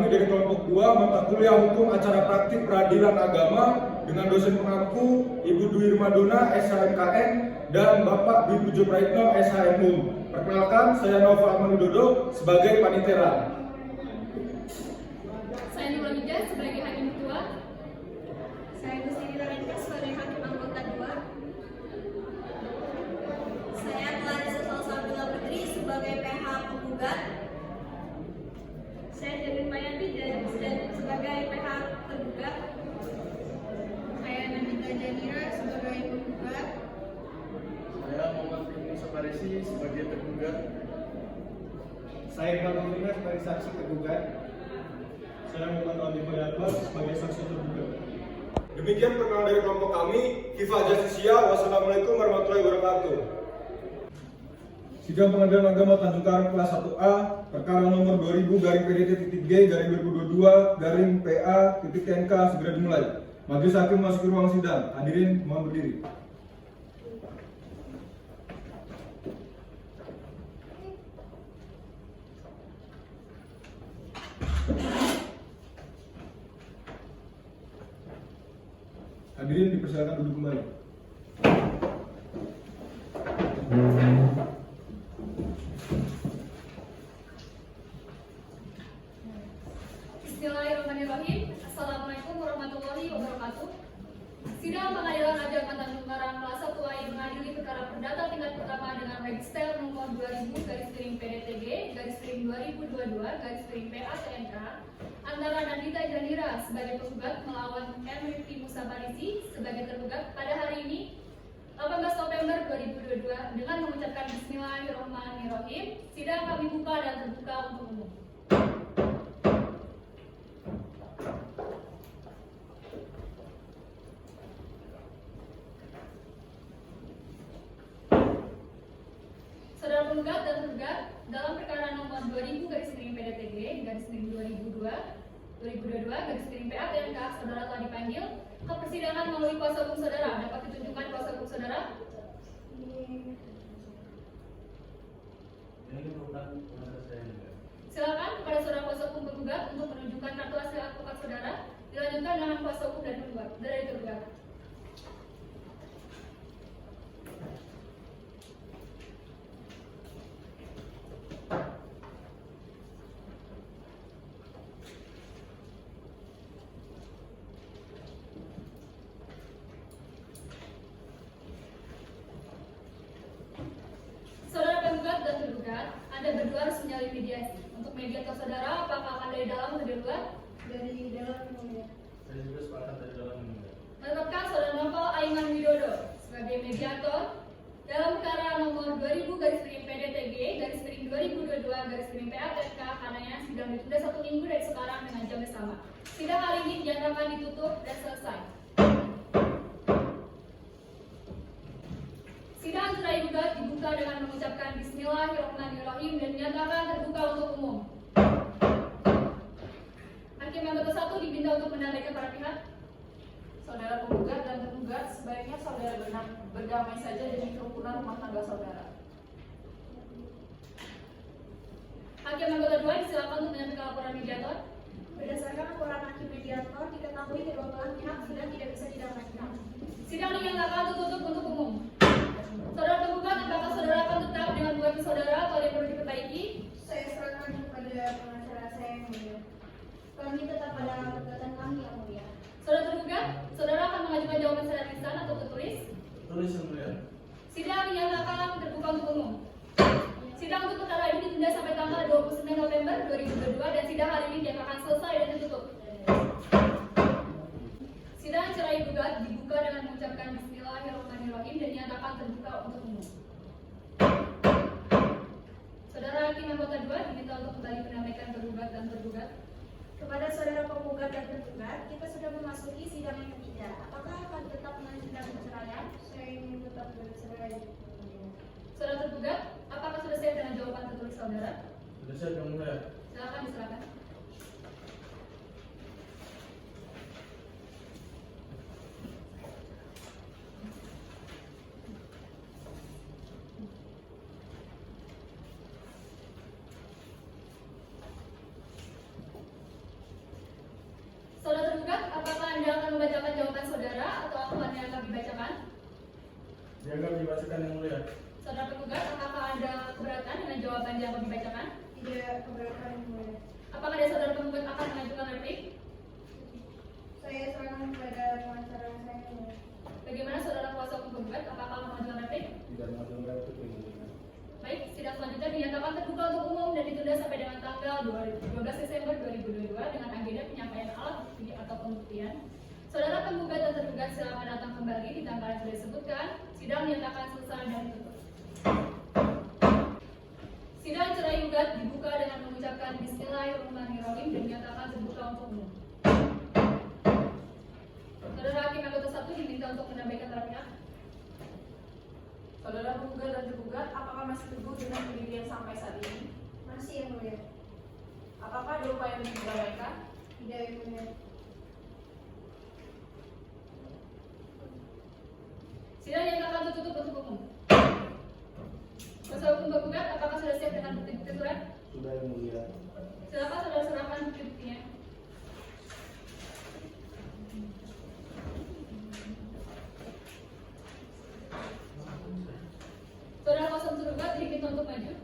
kami dari kelompok 2 mata kuliah hukum acara praktik peradilan agama dengan dosen pengampu Ibu Dwi Madona SHMKN dan Bapak Dwi Pujo Praitno SHMU. Perkenalkan, saya Nova Manudodo sebagai panitera. Saya Nurul Ida sebagai hakim ketua. Saya Gusti Ralinka sebagai hakim anggota 2. Saya Clarissa Salsabila Putri sebagai PH penggugat. Saya Jamin Mayanti dan sebagai PH tergugat. Saya Nabila Janira sebagai penggugat. Saya Muhammad Ibnu Saparisi sebagai tergugat. Saya Iqbal Nurina sebagai saksi tergugat. Saya Muhammad Adi Fayatul sebagai saksi tergugat. Demikian perkenalan dari kelompok kami. Kifah Justisia. Wassalamualaikum warahmatullahi wabarakatuh. Sidang Pengadilan Agama Tanjung Karang kelas 1A perkara nomor 2000-PDT-G/2022-PA.TNK segera dimulai. Majelis Hakim memasuki ruang sidang. Hadirin mohon berdiri. Hadirin dipersilakan duduk kembali. Bismillahirrahmanirrahim. Assalamualaikum warahmatullahi wabarakatuh. Sidang Pengadilan Agama Tanjung Karang kelas 1A yang mengadili perkara perdata tingkat pertama dengan register nomor 2000-2022-2022-PA-TNK antara Nandita Janira sebagai penggugat melawan M. Rifki Musaparisi sebagai tergugat pada hari ini 18 November 2022 dengan mengucapkan Bismillahirrahmanirrahim. Sidang kami buka dan terbuka untuk umum. Saudara penggugat dan tergugat dalam perkara nomor 2000-2022-2022-PA-TNK saudara telah dipanggil ke persidangan melalui kuasa hukum saudara. Dapat ditunjukkan kuasa hukum saudara? Silakan kepada saudara kuasa hukum penggugat untuk menunjukkan kartu hasil advokat saudara. Dilanjutkan dengan kuasa hukum dari tergugat. Saudara penggugat dan tergugat, Anda berdua harus menyalin mediasi. Untuk mediator saudara, apakah akan dari dalam atau dari luar? Dari dalam mulia. Saya juga sepakat dari dalam ini. Menetapkan saudara Novel Aiman Widodo sebagai mediator dalam perkara nomor 2000-PDTG-2022-PA-TNK karenanya sidang ditunda 1 minggu dari sekarang dengan jam yang sama. Sidang hari ini dinyatakan ditutup dan selesai. Sidang cerai gugat dibuka dengan mengucapkan Bismillahirrahmanirrahim dan dinyatakan terbuka untuk umum. Hakim anggota 1 diminta untuk menandaikan para pihak. Saudara penggugat dan tergugat, sebaiknya saudara berdamai saja demi kerukunan rumah tangga saudara. Hakim anggota 2 disilakan untuk menyampaikan laporan mediator. Berdasarkan laporan hakim mediator, diketahui kedua belah pihak sudah tidak bisa didamaikan. Sidang dinyatakan tertutup untuk umum. Saudara penggugat, apakah saudara akan tetap dengan bukti saudara atau ada yang perlu diperbaiki? Saya serahkan kepada pengacara saya yang mulia. Kami tetap pada gugatan kami yang mulia. Saudara tergugat, saudara akan mengajukan jawaban secara lisan atau tertulis? Tulis yang mulia. Sidang dinyatakan terbuka untuk umum. Sidang untuk perkara ini ditunda sampai tanggal 29 November 2022 dan sidang hari ini dinyatakan selesai dan ditutup. Sidang cerai gugat dibuka dengan mengucapkan Bismillahirrahmanirrahim dan dinyatakan terbuka untuk umum. Saudara hakim anggota 2 diminta untuk kembali menyampaikan tergugat dan tergugat. Kepada saudara penggugat dan tergugat, kita sudah memasuki sidang yang ketiga. Apakah akan tetap melanjutkan perceraian? Saya ingin tetap bercerai. Saudara tergugat, apakah sudah siap dengan jawaban tertulis saudara? Sudah siap yang mulia. Silakan. membacakan jawaban saudara atau aku hanya akan dibacakan? Dianggap dibacakan yang mulia. Saudara penggugat, apakah ada keberatan dengan jawaban yang akan dibacakan? Tidak keberatan yang mulia. Apakah ada saudara penggugat akan mengajukan replik? Saya serahkan kepada pengacara saya yang mulia. Bagaimana saudara kuasa hukum penggugat? Apakah akan mengajukan replik? Tidak mengajukan replik yang mulia. Baik, sidang selanjutnya dinyatakan terbuka untuk umum dan ditunda sampai dengan tanggal 12 Desember 2022 dengan agenda penyampaian alat bukti atau pembuktian. Saudara penggugat dan tergugat silakan datang kembali di tanggal yang sudah disebutkan. Sidang dinyatakan selesai dan ditutup. Sidang cerai gugat dibuka dengan mengucapkan Bismillahirrahmanirrahim dan dinyatakan terbuka untuk umum. Saudara Hakim anggota 1 diminta untuk menyampaikan para pihak. Saudara penggugat dan tergugat, apakah masih teguh dengan pendirian sampai saat ini? Masih yang mulia. Apakah ada upaya untuk mendamaikan? Tidak yang mulia. Sidang dinyatakan tertutup untuk umum. Kuasa hukum penggugat, apakah sudah siap dengan bukti-bukti surat? Sudah yang mulia. Silakan saudara serahkan bukti-buktinya. Saudara kuasa hukum tergugat diminta untuk maju.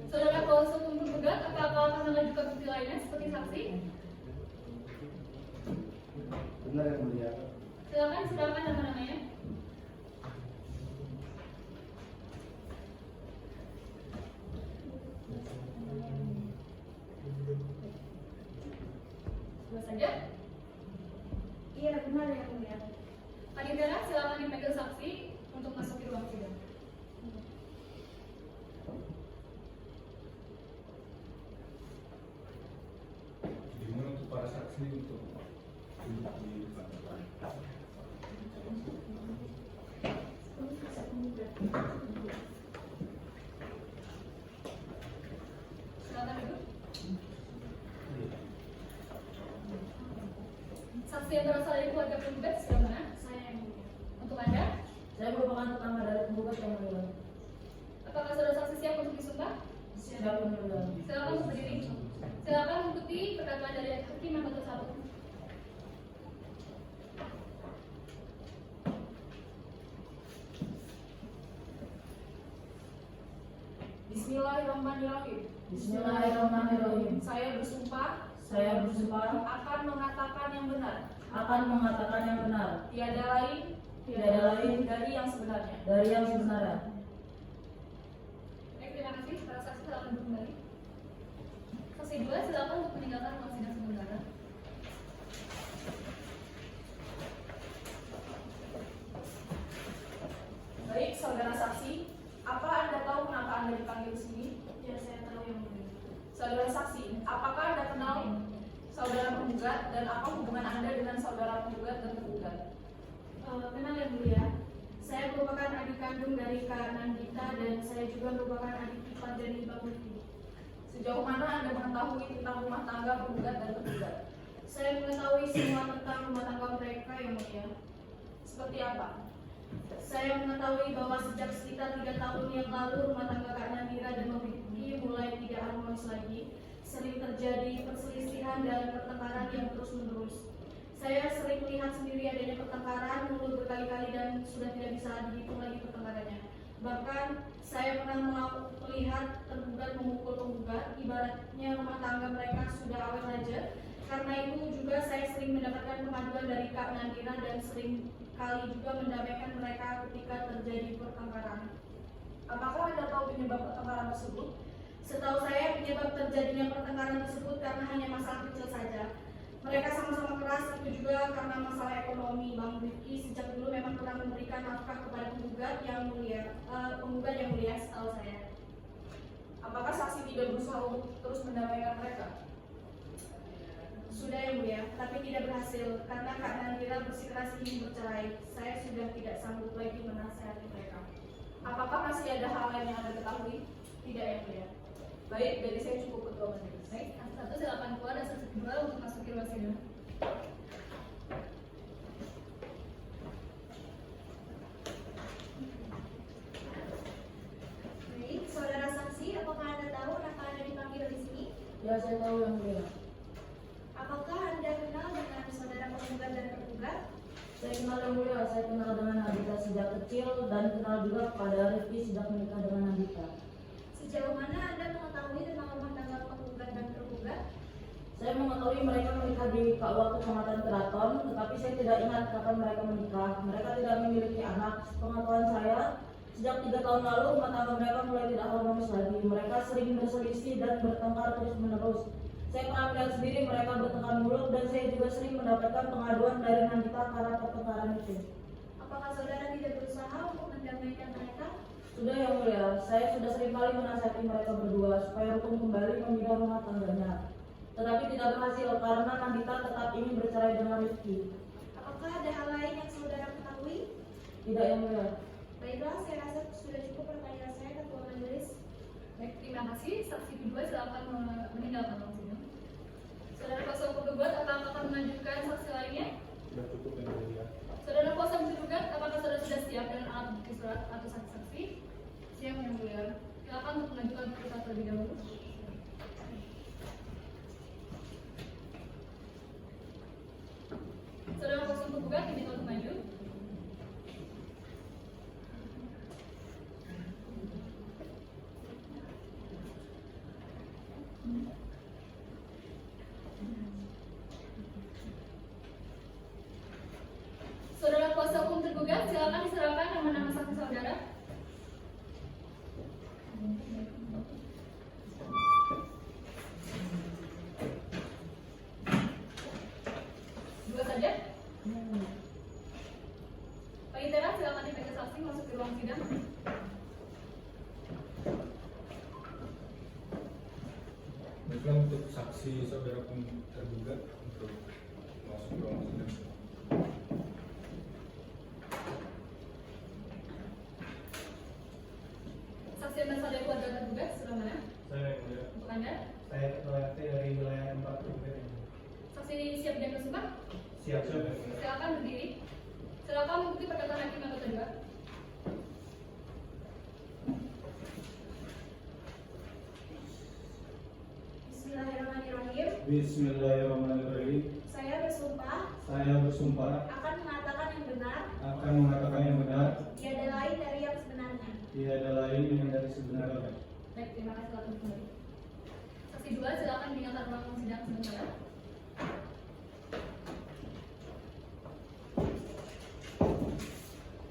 Saudara kuasa hukum tergugat, apakah akan mengajukan bukti lainnya seperti saksi? Benar yang mulia. Silakan serahkan nama-namanya. Sudah saja. Iya benar yang mulia. Panitera, silakan dipanggil saksi untuk masuk ke ruang sidang. Gimana untuk para saksi untuk duduk di depan? Silakan duduk. Saksi yang berasal dari keluarga penggugat sebelah mana? Saya yang mulia. Untuk Anda, Saya merupakan tetangga dari penggugat yang mulia. apakah saudara saksi siap untuk disumpah? Siap yang mulia. Silakan untuk berdiri. Silakan mengikuti perkataan dari Hakim anggota 1. Bismillahirrahmanirrahim. Bismillahirrahmanirrahim. Saya bersumpah Saya bersumpah akan mengatakan yang benar, akan mengatakan yang benar, tiada lain tiada lain dari yang sebenarnya. dari yang sebenarnya. Baik, terima kasih. Para saksi silakan duduk kembali. Saksi 2 silakan untuk meninggalkan ruang sidang sementara. Baik, saudara saksi, apa Anda tahu kenapa Anda dipanggil ke sini? Ya saya tahu yang mulia. Saudara saksi, apakah Anda kenal saudara penggugat dan apa hubungan Anda dengan saudara penggugat dan tergugat? Kenal yang mulia. Saya merupakan adik kandung dari Kak Nandita dan saya juga merupakan adik ipar dari Bang Lutfi. Sejauh mana Anda mengetahui tentang rumah tangga penggugat dan tergugat? Saya mengetahui semua tentang rumah tangga mereka yang mulia. Seperti apa? Saya mengetahui bahwa sejak sekitar 3 tahun yang lalu rumah tangga Kak Nandira dan Bang Lutfi mulai tidak harmonis lagi. Sering terjadi perselisihan dan pertengkaran yang terus-menerus. Saya sering melihat sendiri adanya pertengkaran mulut berkali-kali dan sudah tidak bisa dihitung lagi pertengkarannya. Bahkan saya pernah melihat tergugat memukul penggugat, ibaratnya rumah tangga mereka sudah awet saja. Karena itu juga saya sering mendapatkan pengaduan dari Kak Nandira dan sering kali juga mendamaikan mereka ketika terjadi pertengkaran. Apakah Anda tahu penyebab pertengkaran tersebut? Setahu saya penyebab terjadinya pertengkaran tersebut karena hanya masalah kecil saja. Mereka sama-sama keras, itu juga karena masalah ekonomi. Bang Rifki sejak dulu memang kurang memberikan nafkah kepada penggugat yang mulia, setahu saya. Apakah saksi tidak berusaha untuk terus mendamaikan mereka? Sudah yang mulia, tapi tidak berhasil karena Kak Nandira bersikeras ingin bercerai. Saya sudah tidak sanggup lagi menasihati mereka. Apakah masih ada hal lain yang Anda ketahui? Tidak yang mulia. Baik, dari saya cukup. ketua majelis. Baik, saksi 1 silakan keluar dan saksi 2 untuk masuki ruang sidang. Baik, saudara saksi, apakah Anda tahu kenapa Anda dipanggil di sini? Ya, saya tahu yang mulia. Apakah Anda kenal dengan saudara penggugat dan tergugat? Saya kenal yang mulia, saya kenal dengan Nandita sejak kecil dan kenal juga kepada Rifki sejak menikah dengan Nandita. Sejauh mana Anda mengetahui tentang rumah tangga penggugat dan tergugat? Saya mengetahui mereka menikah di KUA Kecamatan Keraton, tetapi saya tidak ingat kapan mereka menikah. Mereka tidak memiliki anak. Pengetahuan saya, sejak 3 tahun lalu rumah tangga mereka mulai tidak harmonis lagi. Mereka sering berselisih dan bertengkar terus-menerus. Saya pernah melihat sendiri mereka bertengkar mulut dan saya juga sering mendapatkan pengaduan dari Nandita karena pertengkaran itu. Apakah saudara tidak berusaha untuk mendamaikan mereka? Sudah yang mulia, saya sudah sering kali menasihati mereka berdua supaya rukun kembali membina rumah tangganya. Tetapi tidak berhasil karena Nandita tetap ingin bercerai dengan Rifki. Apakah ada hal lain yang saudara ketahui? Tidak yang mulia. Baiklah, saya rasa sudah cukup pertanyaan saya, Ketua Majelis. Baik, terima kasih. Saksi kedua silakan meninggalkan ruang sidang. Saudara kuasa hukum tergugat, apakah akan mengajukan saksi lainnya? Sudah cukup yang mulia. Saudara kuasa hukum tergugat, apakah saudara sudah siap dengan alat bukti surat atau saksi-saksi? Siap yang mulia. Silakan untuk mengajukan bukti surat terlebih dahulu. Saudara kuasa hukum tergugat, diminta untuk maju. Saudara kuasa hukum tergugat, silakan diserahkan nama-nama saksi saudara. Dua saja. Pak Itera, silakan diperiksa saksi masuk ke ruang sidang. Baiklah, untuk saksi saudara tergugat untuk masuk ke ruang sidang. Saksi yang berasal dari keluarga tergugat, sebelah mana? Saya yang mulia. Untuk Anda. Saya ketua RT dari wilayah tempat tergugat ini. Saksi siap dan bersumpah? Siap yang mulia. Silakan berdiri. Silakan mengikuti perkataan hakim atau tergugat. Bismillahirrahmanirrahim. Bismillahirrahmanirrahim. Saya bersumpah Saya bersumpah akan mengatakan yang benar, akan mengatakan yang benar, tiada lain dari yang sebenarnya. tiada lain yang dari sebenarnya. Baik, terima kasih. Silakan kembali. Saksi 2, silakan meninggalkan ruang sidang sementara.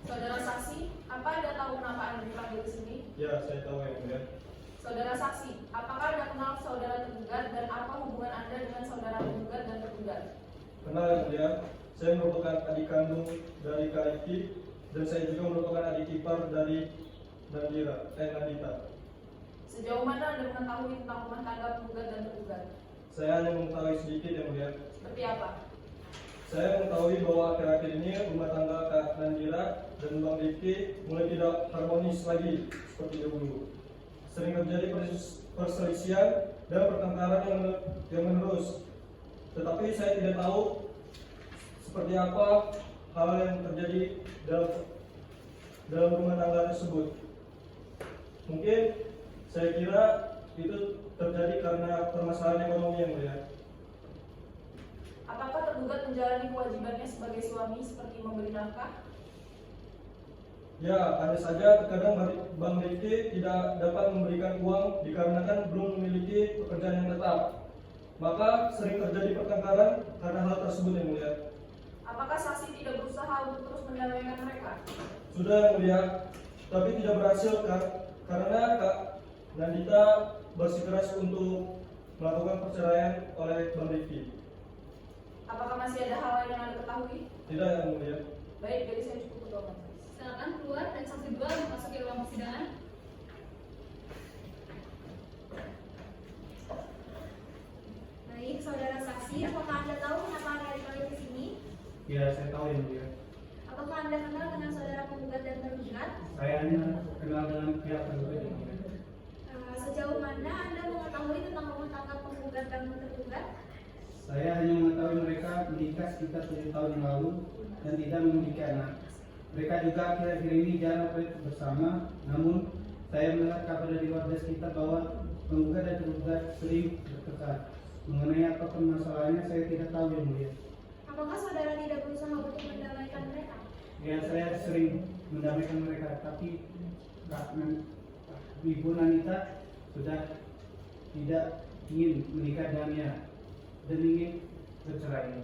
Saudara saksi, apa Anda tahu kenapa Anda dipanggil di sini? Ya, saya tahu yang mulia. Saudara saksi, apakah Anda kenal saudara tergugat dan apa hubungan Anda dengan saudara tergugat dan tergugat? Kenal yang mulia, saya merupakan adik kandung dari Kak Rifki dan saya juga merupakan adik ipar dari Nandita. Sejauh mana Anda mengetahui tentang rumah tangga penggugat dan tergugat? Saya hanya mengetahui sedikit yang mulia. Seperti apa? Saya mengetahui bahwa akhir-akhir ini rumah tangga Kak Nandira dan Bang Rifki mulai tidak harmonis lagi seperti dahulu. Sering terjadi perselisihan dan pertengkaran yang menerus. Tetapi saya tidak tahu seperti apa hal yang terjadi dalam rumah tangga tersebut. Mungkin saya kira itu terjadi karena permasalahan ekonomi yang mulia. Apakah tergugat menjalani kewajibannya sebagai suami seperti memberi nafkah? Ya, hanya saja terkadang Bang Rifki tidak dapat memberikan uang dikarenakan belum memiliki pekerjaan yang tetap. Maka sering terjadi pertengkaran karena hal tersebut yang mulia. Apakah saksi tidak berusaha untuk terus mendamaikan mereka? Sudah yang mulia, tapi tidak berhasil karena Kak Nandita bersikeras untuk melakukan perceraian oleh Bang Rifki. Apakah masih ada hal lain yang Anda ketahui? Tidak yang mulia. Baik, jadi saya cukup ketua majelis. Silakan keluar dan saksi 2 memasuki ruang persidangan. Baik, saudara saksi, apakah Anda tahu kenapa Anda dipanggil di sini? Ya, saya tahu yang mulia. Apakah Anda kenal dengan saudara penggugat dan tergugat? Saya hanya kenal dengan pihak tergugat yang mulia. Sejauh mana Anda mengetahui tentang rumah tangga penggugat dan tergugat? Saya hanya mengetahui mereka menikah sekitar 7 tahun yang lalu dan tidak memiliki anak. Mereka juga akhir-akhir ini jarang bersama, namun saya melihat kabar dari warga sekitar bahwa penggugat dan tergugat sering bertengkar. Mengenai apa permasalahannya saya tidak tahu, yang mulia. Apakah saudara tidak berusaha untuk mendamaikan mereka? Ya, saya sering mendamaikan mereka, tapi Ibu Nanita sudah tidak ingin menikah dengannya dan ingin bercerai.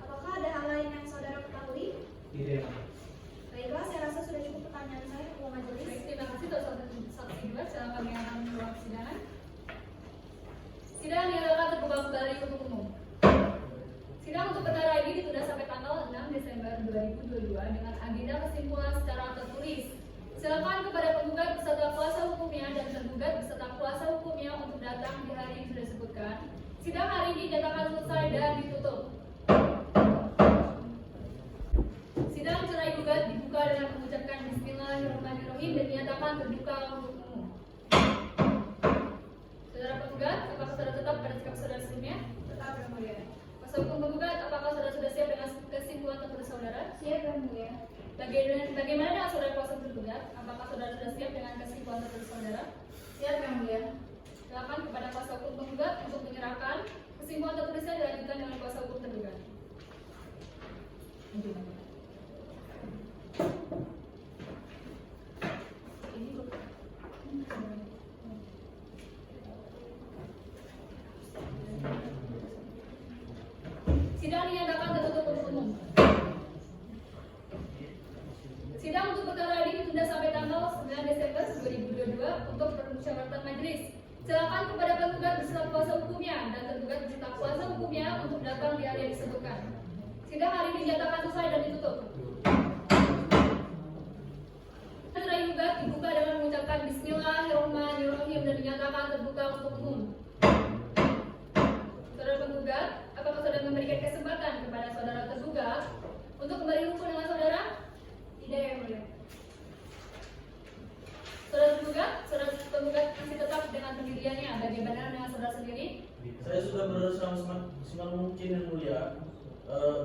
Apakah ada hal lain yang saudara ketahui? Tidak. Baiklah, saya rasa sudah cukup pertanyaan saya ke majelis. Baik, terima kasih untuk saksi dua. Silakan kami akan ruang persidangan. Sidang dinyatakan terbuka kembali untuk umum. Sidang untuk perkara ini ditunda sampai tanggal 6 Desember 2022 dengan agenda kesimpulan secara tertulis. Silakan kepada penggugat beserta kuasa hukumnya dan tergugat beserta kuasa hukumnya untuk datang di hari yang sudah disebutkan. Sidang hari ini dinyatakan selesai dan ditutup. Sidang cerai gugat dibuka dengan mengucapkan Bismillahirrahmanirrahim dan dinyatakan terbuka untuk umum. Saudara penggugat, apakah saudara tetap pada sikap saudara sebelumnya? Tetap, Yang Mulia. Kuasa hukum penggugat, apakah saudara sudah siap dengan kesimpulan tertulis saudara? Siap, Yang Mulia. Bagaimana dengan saudara kuasa hukum penggugat? Apakah saudara sudah siap dengan kesimpulan tertulis saudara? Siap, Yang Mulia. Silakan kepada kuasa hukum penggugat untuk menyerahkan kesimpulan tertulisnya dilanjutkan dengan kuasa hukum tergugat. Sidang dinyatakan tertutup untuk umum. Sidang untuk perkara ini ditunda sampai tanggal 9 Desember 2022 untuk permusyawaratan majelis. Silakan kepada penggugat beserta kuasa hukumnya dan tergugat beserta kuasa hukumnya untuk datang di hari yang disebutkan. Sidang hari ini dinyatakan selesai dan ditutup. Cerai gugat dibuka dengan mengucapkan Bismillahirrahmanirrahim dan dinyatakan terbuka untuk umum. Saudara penggugat, apakah saudara memberikan kesempatan kepada saudara tergugat untuk kembali rukun dengan saudara? Tidak, Yang Mulia. Saudara penggugat masih tetap dengan pendiriannya. Bagaimana dengan saudara sendiri? Saya sudah berusaha semaksimal mungkin, Yang Mulia.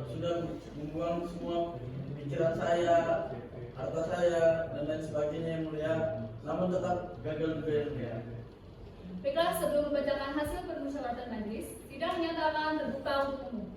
Sudah membuang semua pikiran saya, harta saya, dan lain sebagainya, Yang Mulia. Namun tetap gagal juga, Yang Mulia. Baiklah, sebelum membacakan hasil permusyawaratan majelis, sidang dinyatakan terbuka untuk umum.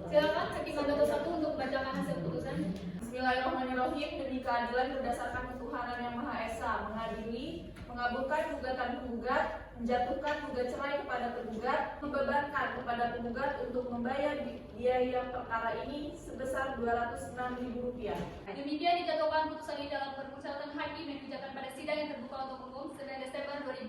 Silakan Hakim Anggota 1 untuk membacakan hasil putusan. Bismillahirrahmanirrahim. Demi keadilan berdasarkan ketuhanan yang Maha Esa, mengadili, mengabulkan gugatan penggugat, menjatuhkan gugat cerai kepada tergugat, membebankan kepada penggugat untuk membayar biaya perkara ini sebesar Rp206.000. Demikian dijatuhkan putusan ini dalam permusyawaratan hakim yang dibacakan pada sidang yang terbuka untuk umum 9 Desember 2022.